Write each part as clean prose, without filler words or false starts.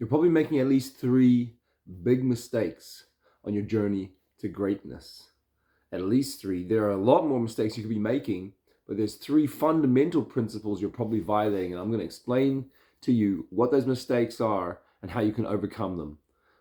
You're probably making at least three big mistakes on your journey to greatness. At least three. There are a lot more mistakes you could be making, but there's three fundamental principles you're probably violating, and I'm going to explain to you what those mistakes are and how you can overcome them.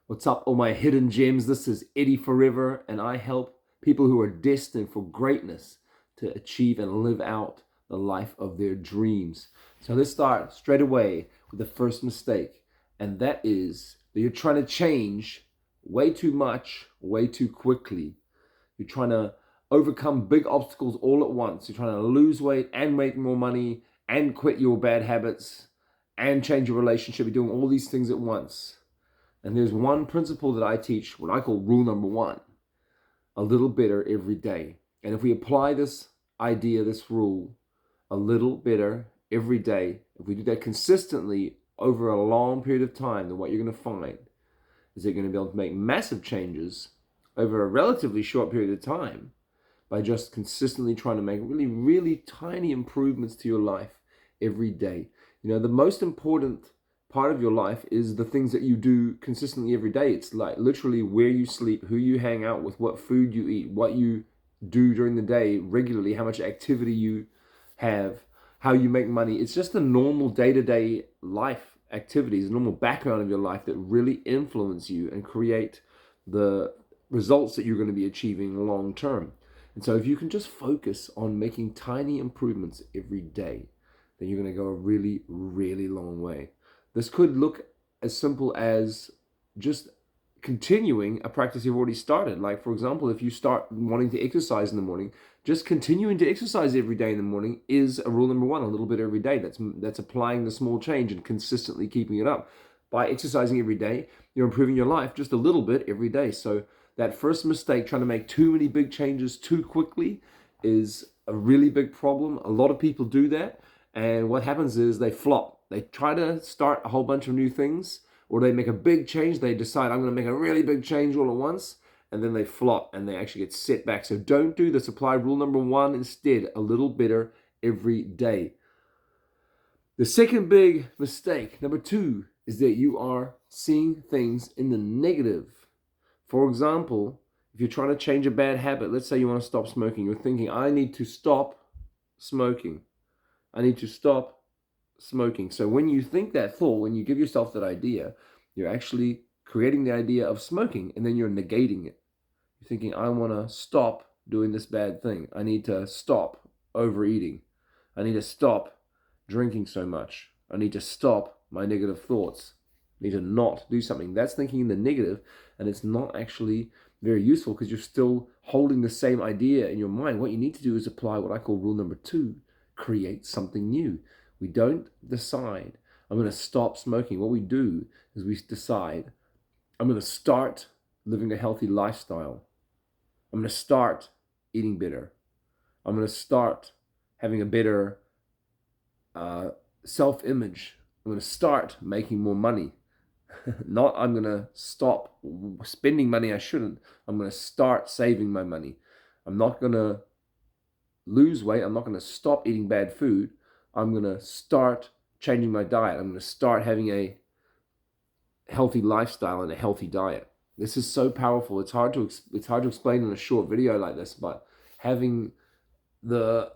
What's up, all my hidden gems? This is Eddie Forever, and I help people who are destined for greatness to achieve and live out the life of their dreams. So let's start straight away with the first mistake, and that is that you're trying to change way too much, way too quickly. You're trying to overcome big obstacles all at once. You're trying to lose weight and make more money and quit your bad habits and change your relationship. You're doing all these things at once. And there's one principle that I teach, what I call rule number one: a little better every day. And if we apply this idea, this rule, a little better every day, if we do that consistently over a long period of time, then what you're going to find is you're going to be able to make massive changes over a relatively short period of time by just consistently trying to make really, really tiny improvements to your life every day. You know, the most important part of your life is the things that you do consistently every day. It's like literally where you sleep, who you hang out with, what food you eat, what you do during the day regularly, how much activity you have, how you make money. It's just the normal day-to-day life activities, the normal background of your life that really influence you and create the results that you're going to be achieving long term. And so if you can just focus on making tiny improvements every day, then you're going to go a really, really long way. This could look as simple as just continuing a practice you've already started. Like, for example, if you start wanting to exercise in the morning, just continuing to exercise every day in the morning is a rule number one, a little bit every day. That's applying the small change and consistently keeping it up. By exercising every day, you're improving your life just a little bit every day. So that first mistake, trying to make too many big changes too quickly, is a really big problem. A lot of people do that. And what happens is they flop. They try to start a whole bunch of new things, or they make a big change. They decide, I'm going to make a really big change all at once, and then they flop and they actually get set back. So don't do this. Apply rule number one instead, a little better every day. The second big mistake, number two, is that you are seeing things in the negative. For example, if you're trying to change a bad habit, let's say you want to stop smoking, you're thinking, I need to stop smoking. I need to stop smoking. So when you think that thought, when you give yourself that idea, you're actually creating the idea of smoking, and then you're negating it. You're thinking, I want to stop doing this bad thing. I need to stop overeating. I need to stop drinking so much. I need to stop my negative thoughts. I need to not do something. That's thinking in the negative, and it's not actually very useful because you're still holding the same idea in your mind. What you need to do is apply what I call rule number two: create something new. We don't decide, I'm going to stop smoking. What we do is we decide, I'm going to start living a healthy lifestyle. I'm going to start eating better. I'm going to start having a better self-image. I'm going to start making more money. Not I'm going to stop spending money I shouldn't. I'm going to start saving my money. I'm not going to lose weight. I'm not going to stop eating bad food. I'm going to start changing my diet. I'm going to start having a healthy lifestyle and a healthy diet. This is so powerful. It's hard to explain in a short video like this, but having the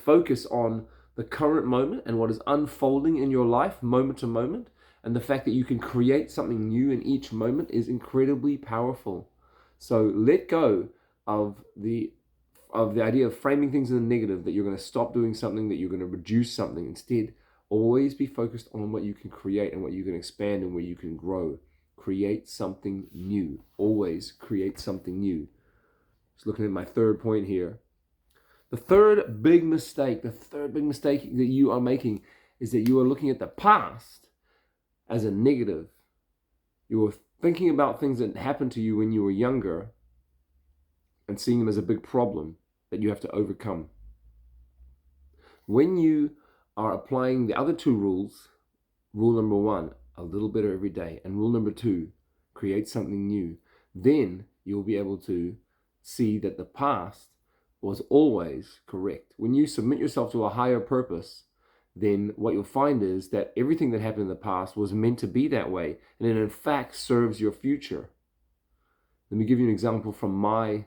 focus on the current moment and what is unfolding in your life moment to moment, and the fact that you can create something new in each moment, is incredibly powerful. So let go of the idea of framing things in the negative, that you're going to stop doing something, that you're going to reduce something. Instead, always be focused on what you can create and what you can expand and where you can grow. Create something new. Always create something new. Just looking at my third point here. The third big mistake that you are making is that you are looking at the past as a negative. You are thinking about things that happened to you when you were younger and seeing them as a big problem that you have to overcome. When you are applying the other two rules, rule number one, a little better every day, and rule number two, create something new, then you'll be able to see that the past was always correct. When you submit yourself to a higher purpose, then what you'll find is that everything that happened in the past was meant to be that way, and it in fact serves your future. Let me give you an example from my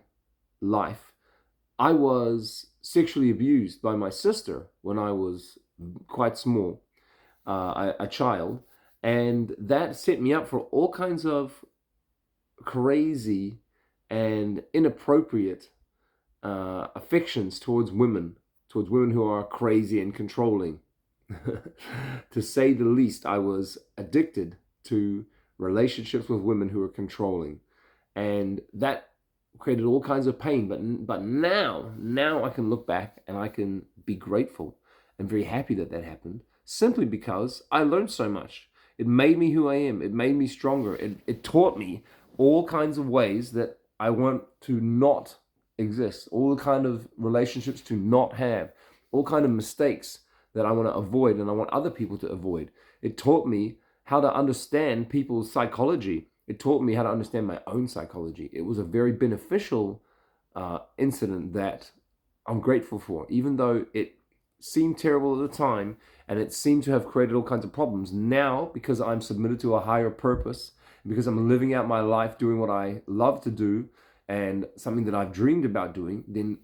life. I was sexually abused by my sister when I was quite small, a child, and that set me up for all kinds of crazy and inappropriate affections towards women who are crazy and controlling. To say the least, I was addicted to relationships with women who were controlling, and that created all kinds of pain. But now I can look back and I can be grateful and very happy that that happened, simply because I learned so much. It made me who I am. It made me stronger. It taught me all kinds of ways that I want to not exist, all the kind of relationships to not have, all kind of mistakes that I want to avoid and I want other people to avoid. It taught me how to understand people's psychology. It taught me how to understand my own psychology. It was a very beneficial incident that I'm grateful for, even though it seemed terrible at the time and it seemed to have created all kinds of problems. Now, because I'm submitted to a higher purpose, because I'm living out my life doing what I love to do and something that I've dreamed about doing, then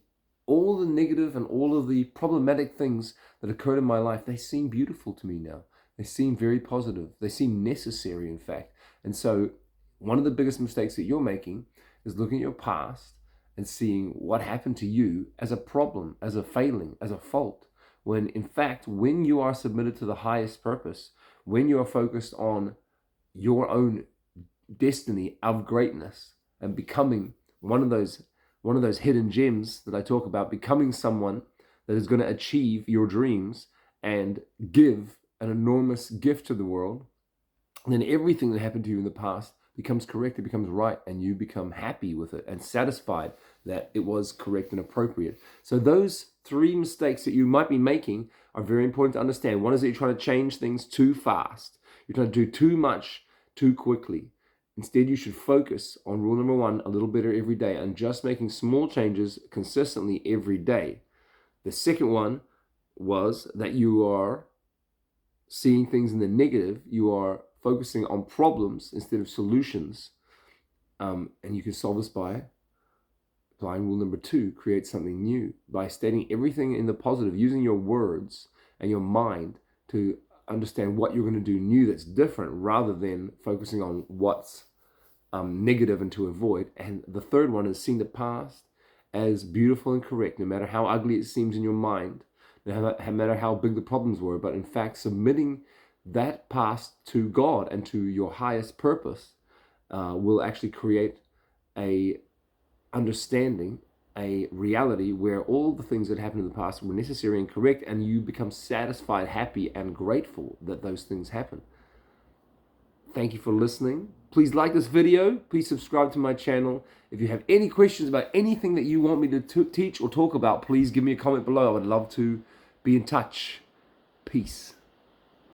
all the negative and all of the problematic things that occurred in my life, they seem beautiful to me now. They seem very positive. They seem necessary, in fact. And so one of the biggest mistakes that you're making is looking at your past and seeing what happened to you as a problem, as a failing, as a fault. When in fact, when you are submitted to the highest purpose, when you are focused on your own destiny of greatness and becoming one of those hidden gems that I talk about, becoming someone that is going to achieve your dreams and give an enormous gift to the world, then everything that happened to you in the past becomes correct, it becomes right, and you become happy with it and satisfied that it was correct and appropriate. So those three mistakes that you might be making are very important to understand. One is that you're trying to change things too fast. You're trying to do too much too quickly. Instead, you should focus on rule number one, a little better every day, and just making small changes consistently every day. The second one was that you are seeing things in the negative. You are focusing on problems instead of solutions. And you can solve this by applying rule number two, create something new, by stating everything in the positive, using your words and your mind to understand what you're going to do new that's different, rather than focusing on what's negative and to avoid. And the third one is seeing the past as beautiful and correct, no matter how ugly it seems in your mind, no matter how big the problems were, but in fact submitting that past to God and to your highest purpose will actually create a understanding, a reality where all the things that happened in the past were necessary and correct, and you become satisfied, happy, and grateful that those things happen. Thank you for listening. Please like this video. Please subscribe to my channel. If you have any questions about anything that you want me to teach or talk about, please give me a comment below. I would love to be in touch. Peace.